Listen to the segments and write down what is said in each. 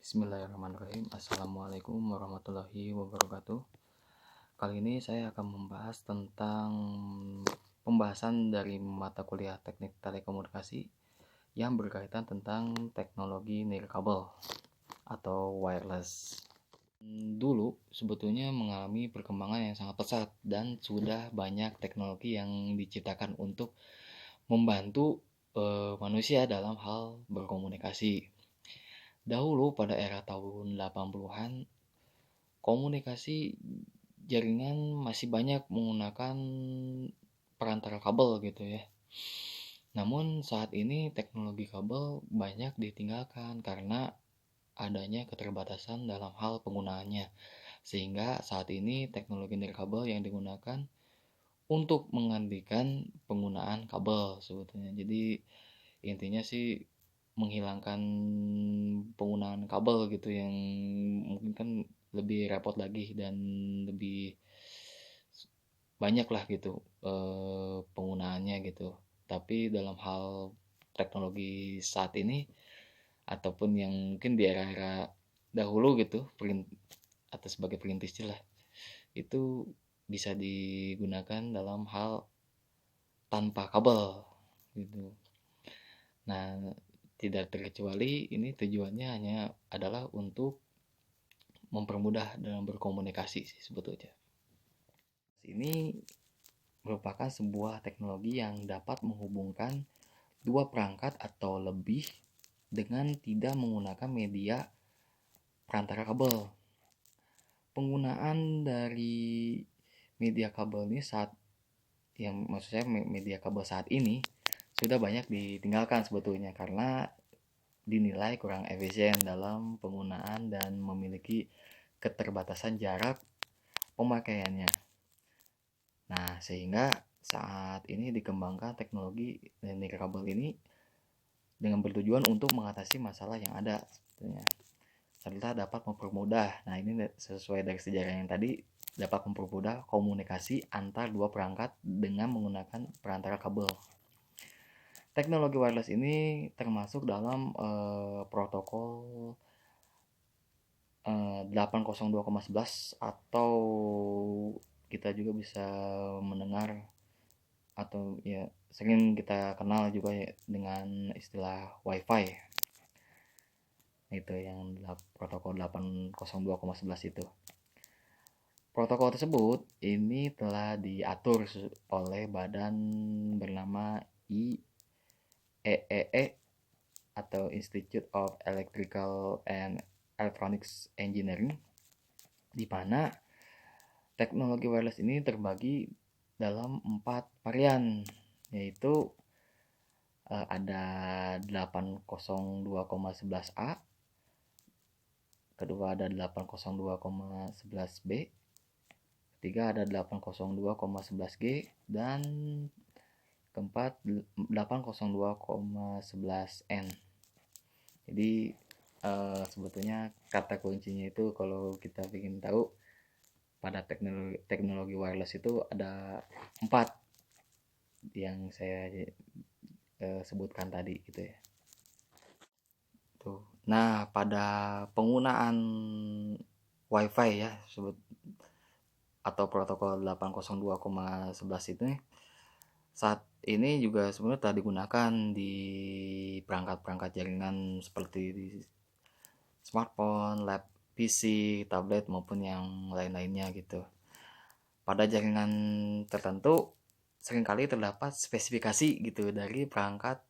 Bismillahirrahmanirrahim. Assalamualaikum warahmatullahi wabarakatuh. Kali ini saya akan membahas tentang pembahasan dari mata kuliah teknik telekomunikasi yang berkaitan tentang teknologi nirkabel atau wireless. Dulu sebetulnya mengalami perkembangan yang sangat pesat dan sudah banyak teknologi yang diciptakan untuk membantu manusia dalam hal berkomunikasi. Dahulu pada era tahun 80-an, komunikasi jaringan masih banyak menggunakan perantara kabel gitu ya. Namun saat ini teknologi kabel banyak ditinggalkan karena adanya keterbatasan dalam hal penggunaannya. Sehingga saat ini teknologi nirkabel yang digunakan untuk menggantikan penggunaan kabel sebetulnya. Jadi intinya sih menghilangkan penggunaan kabel gitu yang mungkin kan lebih repot lagi dan lebih banyak lah gitu penggunaannya gitu. Tapi dalam hal teknologi saat ini ataupun yang mungkin di era-era dahulu gitu atau sebagai perintis lah, itu bisa digunakan dalam hal tanpa kabel gitu. Nah, tidak terkecuali ini tujuannya hanya adalah untuk mempermudah dalam berkomunikasi sih sebetulnya. Ini merupakan sebuah teknologi yang dapat menghubungkan dua perangkat atau lebih dengan tidak menggunakan media perantara kabel. Penggunaan dari media kabel ini maksud saya media kabel saat ini sudah banyak ditinggalkan sebetulnya karena dinilai kurang efisien dalam penggunaan dan memiliki keterbatasan jarak pemakaiannya. Nah, sehingga saat ini dikembangkan teknologi nirkabel ini dengan bertujuan untuk mengatasi masalah yang ada sebetulnya, serta dapat mempermudah. Nah, ini sesuai dari sejarah yang tadi, dapat mempermudah komunikasi antar dua perangkat dengan menggunakan perantara kabel. Teknologi wireless ini termasuk dalam protokol 802,11 atau kita juga bisa mendengar atau ya sering kita kenal juga ya dengan istilah WiFi. Itu yang protokol 802,11 itu. Protokol tersebut ini telah diatur oleh badan bernama IEEE atau Institute of Electrical and Electronics Engineering, di mana teknologi wireless ini terbagi dalam 4 varian, yaitu ada 802,11A, kedua ada 802,11B, ketiga ada 802,11G, dan keempat 802,11N. Jadi sebetulnya kata kuncinya itu kalau kita ingin tahu pada teknologi wireless itu ada 4 yang saya sebutkan tadi gitu ya. Tuh. Nah, pada penggunaan WiFi ya atau protokol 802,11 itu saat ini juga sebenarnya telah digunakan di perangkat-perangkat jaringan seperti di smartphone, lab PC, tablet maupun yang lain-lainnya gitu. Pada jaringan tertentu seringkali terdapat spesifikasi gitu dari perangkat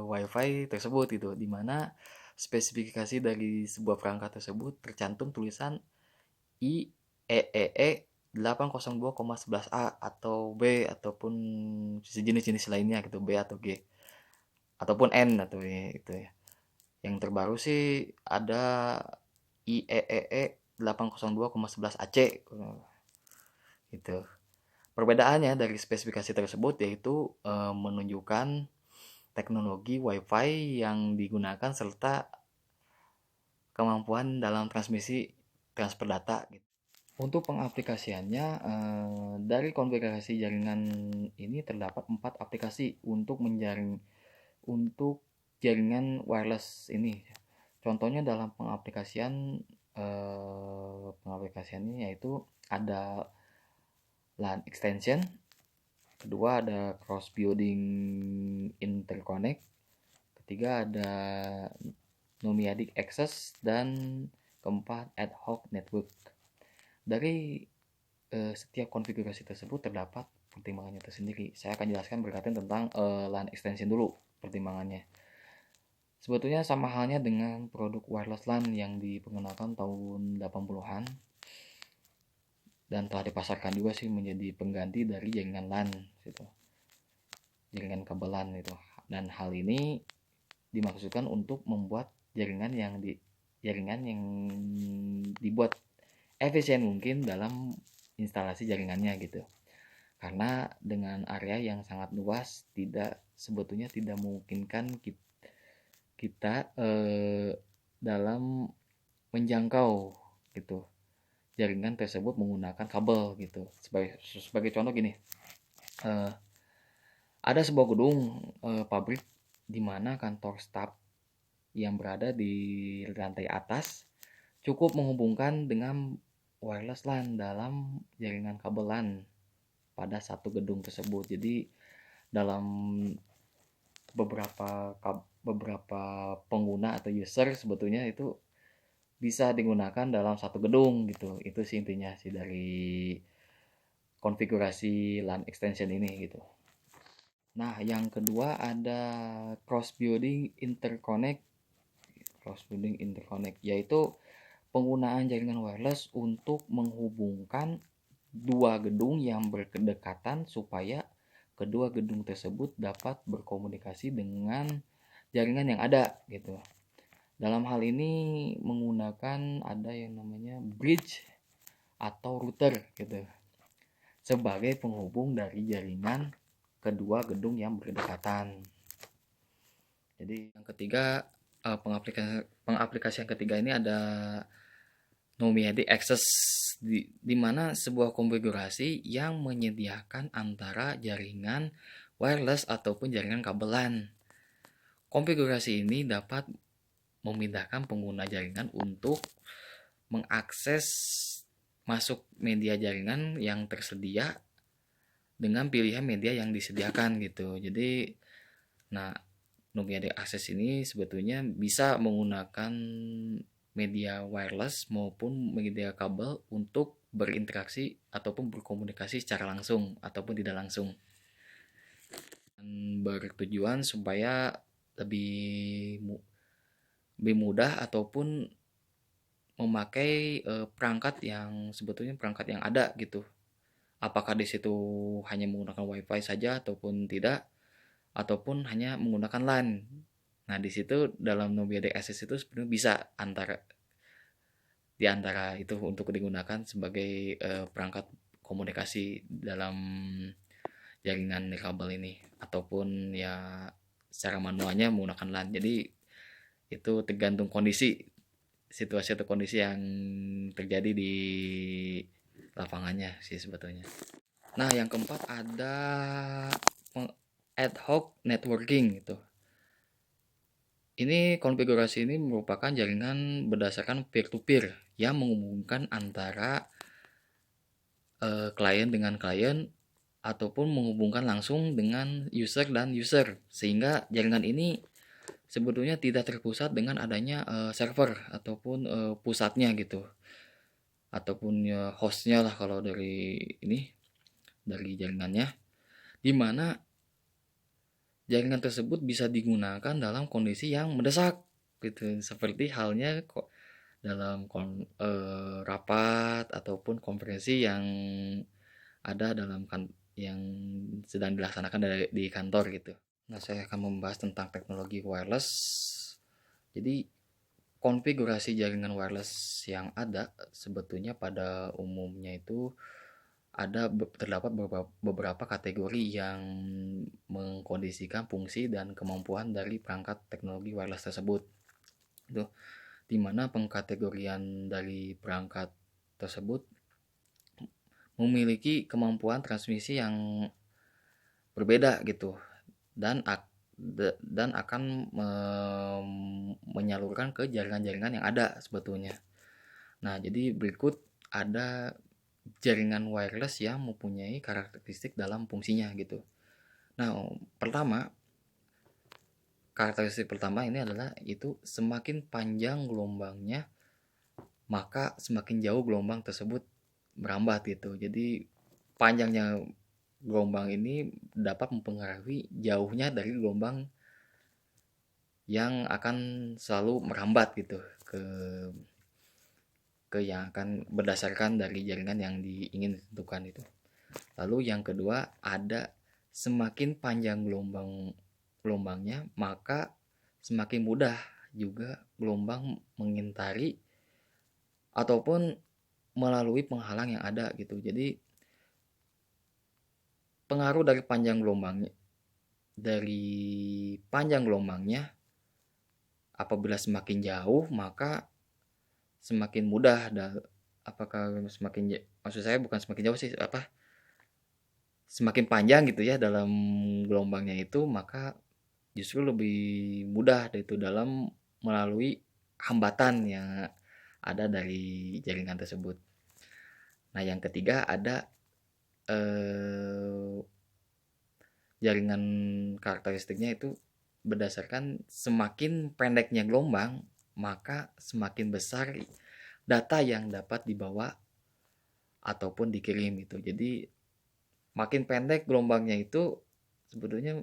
WiFi tersebut gitu, di mana spesifikasi dari sebuah perangkat tersebut tercantum tulisan IEEE 802,11A atau B ataupun sejenis-jenis lainnya gitu, B atau G ataupun N atau itu ya. Yang terbaru sih ada IEEE 802,11AC gitu. Perbedaannya dari spesifikasi tersebut yaitu menunjukkan teknologi WiFi yang digunakan serta kemampuan dalam transfer data gitu. Untuk pengaplikasiannya dari konfigurasi jaringan ini terdapat 4 aplikasi untuk jaringan wireless ini. Contohnya dalam pengaplikasiannya yaitu ada LAN extension, kedua ada cross building interconnect, ketiga ada nomadic access, dan keempat ad hoc network. Dari setiap konfigurasi tersebut terdapat pertimbangannya tersendiri. Saya akan jelaskan berkaitan tentang LAN extension dulu pertimbangannya. Sebetulnya sama halnya dengan produk wireless LAN yang diperkenalkan tahun 80-an dan telah dipasarkan juga sih menjadi pengganti dari jaringan LAN gitu. Jaringan kabel LAN itu. Dan hal ini dimaksudkan untuk membuat jaringan yang dibuat efisien mungkin dalam instalasi jaringannya gitu. Karena dengan area yang sangat luas sebetulnya tidak memungkinkan kita dalam menjangkau gitu jaringan tersebut menggunakan kabel gitu. Sebagai contoh gini, ada sebuah gedung pabrik di mana kantor staf yang berada di lantai atas cukup menghubungkan dengan wireless LAN dalam jaringan kabel LAN pada satu gedung tersebut. Jadi dalam beberapa pengguna atau user sebetulnya itu bisa digunakan dalam satu gedung gitu. Itu sih intinya sih dari konfigurasi LAN extension ini gitu. Nah, yang kedua ada cross building interconnect, yaitu penggunaan jaringan wireless untuk menghubungkan dua gedung yang berdekatan supaya kedua gedung tersebut dapat berkomunikasi dengan jaringan yang ada gitu. Dalam hal ini menggunakan ada yang namanya bridge atau router gitu sebagai penghubung dari jaringan kedua gedung yang berdekatan. Jadi yang ketiga, pengaplikasian ketiga ini ada nomadic access, di mana sebuah konfigurasi yang menyediakan antara jaringan wireless ataupun jaringan kabel LAN. Konfigurasi ini dapat memindahkan pengguna jaringan untuk mengakses masuk media jaringan yang tersedia dengan pilihan media yang disediakan gitu. Jadi nomadic access ini sebetulnya bisa menggunakan media wireless maupun media kabel untuk berinteraksi ataupun berkomunikasi secara langsung ataupun tidak langsung. Dan bertujuan supaya lebih mudah ataupun memakai perangkat yang sebetulnya perangkat yang ada gitu. Apakah di situ hanya menggunakan WiFi saja ataupun tidak, ataupun hanya menggunakan LAN. Nah, di situ dalam nomadic access itu sebenarnya bisa di antara itu untuk digunakan sebagai perangkat komunikasi dalam jaringan kabel ini ataupun ya secara manualnya menggunakan LAN. Jadi itu tergantung situasi atau kondisi yang terjadi di lapangannya sih sebetulnya. Nah, yang keempat ada ad hoc networking gitu. Ini konfigurasi ini merupakan jaringan berdasarkan peer-to-peer yang menghubungkan antara klien dengan klien ataupun menghubungkan langsung dengan user dan user, sehingga jaringan ini sebetulnya tidak terpusat dengan adanya server ataupun pusatnya gitu, ataupun hostnya lah kalau dari jaringannya, di mana jaringan tersebut bisa digunakan dalam kondisi yang mendesak gitu, seperti halnya dalam rapat ataupun konferensi yang ada yang sedang dilaksanakan di kantor gitu. Nah, saya akan membahas tentang teknologi wireless. Jadi konfigurasi jaringan wireless yang ada sebetulnya pada umumnya itu terdapat beberapa kategori yang mengkondisikan fungsi dan kemampuan dari perangkat teknologi wireless tersebut. Itu di mana pengkategorian dari perangkat tersebut memiliki kemampuan transmisi yang berbeda gitu dan dan akan menyalurkan ke jaringan-jaringan yang ada sebetulnya. Nah, jadi berikut ada jaringan wireless yang mempunyai karakteristik dalam fungsinya gitu. Nah, karakteristik pertama ini adalah itu semakin panjang gelombangnya, maka semakin jauh gelombang tersebut merambat gitu. Jadi panjangnya gelombang ini dapat mempengaruhi jauhnya dari gelombang yang akan selalu merambat gitu ke yang akan berdasarkan dari jaringan yang ingin ditentukan itu. Lalu yang kedua ada semakin panjang gelombangnya, maka semakin mudah juga gelombang mengintari ataupun melalui penghalang yang ada gitu. Jadi pengaruh dari panjang gelombangnya apabila semakin jauh maka semakin mudah maksud saya bukan semakin jauh sih, semakin panjang gitu ya dalam gelombangnya itu, maka justru lebih mudah itu dalam melalui hambatan yang ada dari jaringan tersebut. Nah, yang ketiga ada jaringan karakteristiknya itu berdasarkan semakin pendeknya gelombang, maka semakin besar data yang dapat dibawa ataupun dikirim gitu. Jadi makin pendek gelombangnya itu sebetulnya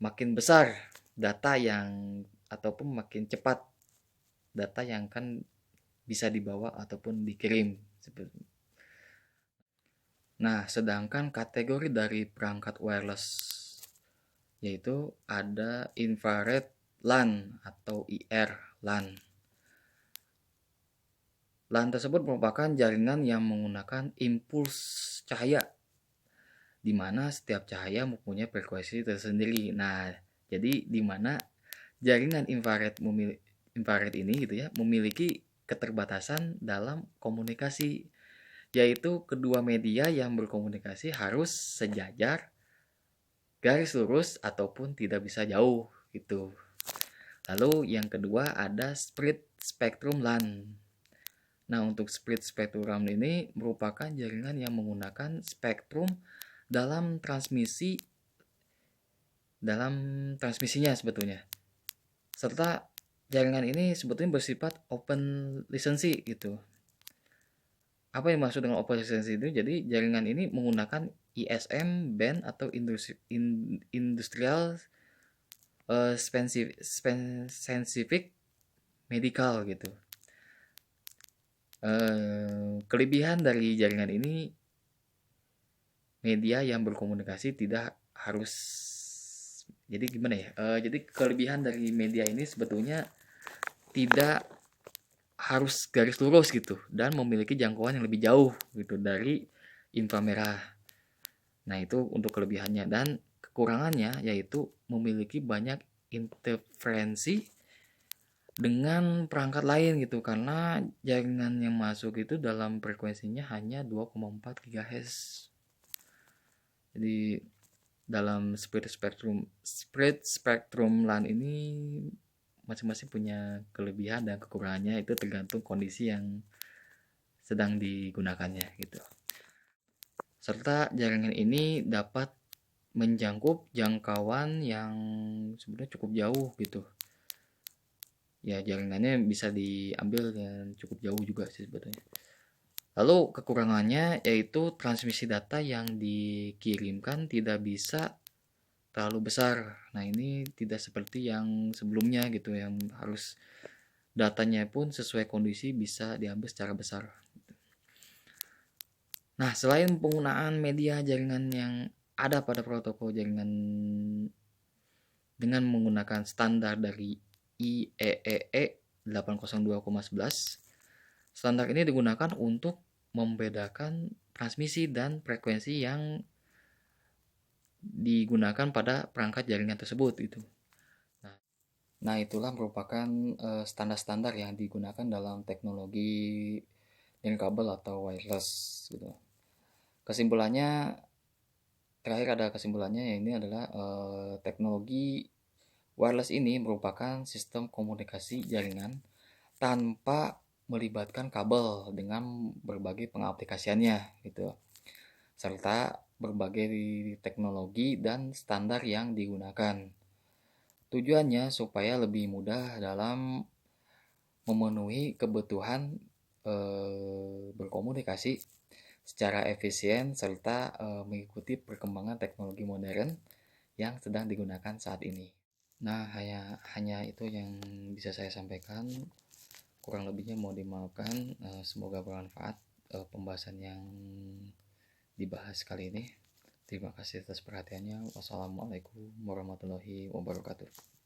makin besar data yang ataupun makin cepat data yang kan bisa dibawa ataupun dikirim. Nah, sedangkan kategori dari perangkat wireless yaitu ada infrared LAN atau IR LAN. LAN tersebut merupakan jaringan yang menggunakan impuls cahaya, di mana setiap cahaya mempunyai frekuensi tersendiri. Nah, jadi di mana jaringan infrared ini gitu ya memiliki keterbatasan dalam komunikasi, yaitu kedua media yang berkomunikasi harus sejajar, garis lurus ataupun tidak bisa jauh gitu. Lalu yang kedua ada split spectrum LAN. Nah, untuk split spectrum ini merupakan jaringan yang menggunakan spektrum dalam transmisinya sebetulnya. Serta jaringan ini sebetulnya bersifat open license gitu. Apa yang maksud dengan open license itu? Jadi jaringan ini menggunakan ISM band atau industrial specific medical gitu. Kelebihan dari jaringan ini, media yang berkomunikasi tidak harus, jadi gimana ya, jadi kelebihan dari media ini sebetulnya tidak harus garis lurus gitu dan memiliki jangkauan yang lebih jauh gitu dari inframerah. Nah, itu untuk kelebihannya. Dan kekurangannya yaitu memiliki banyak interferensi dengan perangkat lain gitu, karena jaringan yang masuk itu dalam frekuensinya hanya 2,4 GHz. Jadi dalam split spectrum LAN ini masing-masing punya kelebihan dan kekurangannya, itu tergantung kondisi yang sedang digunakannya gitu. Serta jaringan ini dapat menjangkau jangkauan yang sebenarnya cukup jauh gitu. Ya, jaringannya bisa diambil dan cukup jauh juga sih sebetulnya. Lalu kekurangannya yaitu transmisi data yang dikirimkan tidak bisa terlalu besar. Nah, ini tidak seperti yang sebelumnya gitu, yang harus datanya pun sesuai kondisi bisa diambil secara besar. Nah, selain penggunaan media jaringan yang ada pada protokol jaringan dengan menggunakan standar dari IEEE 802,11, standar ini digunakan untuk membedakan transmisi dan frekuensi yang digunakan pada perangkat jaringan tersebut itu. Nah, itulah merupakan standar-standar yang digunakan dalam teknologi kabel atau wireless gitu. Kesimpulannya, terakhir ada kesimpulannya, ya ini adalah teknologi wireless ini merupakan sistem komunikasi jaringan tanpa melibatkan kabel dengan berbagai pengaplikasiannya gitu, serta berbagai teknologi dan standar yang digunakan. Tujuannya supaya lebih mudah dalam memenuhi kebutuhan berkomunikasi secara efisien serta mengikuti perkembangan teknologi modern yang sedang digunakan saat ini. Nah, hanya itu yang bisa saya sampaikan. Kurang lebihnya mau dimaafkan. Semoga bermanfaat pembahasan yang dibahas kali ini. Terima kasih atas perhatiannya. Wassalamualaikum warahmatullahi wabarakatuh.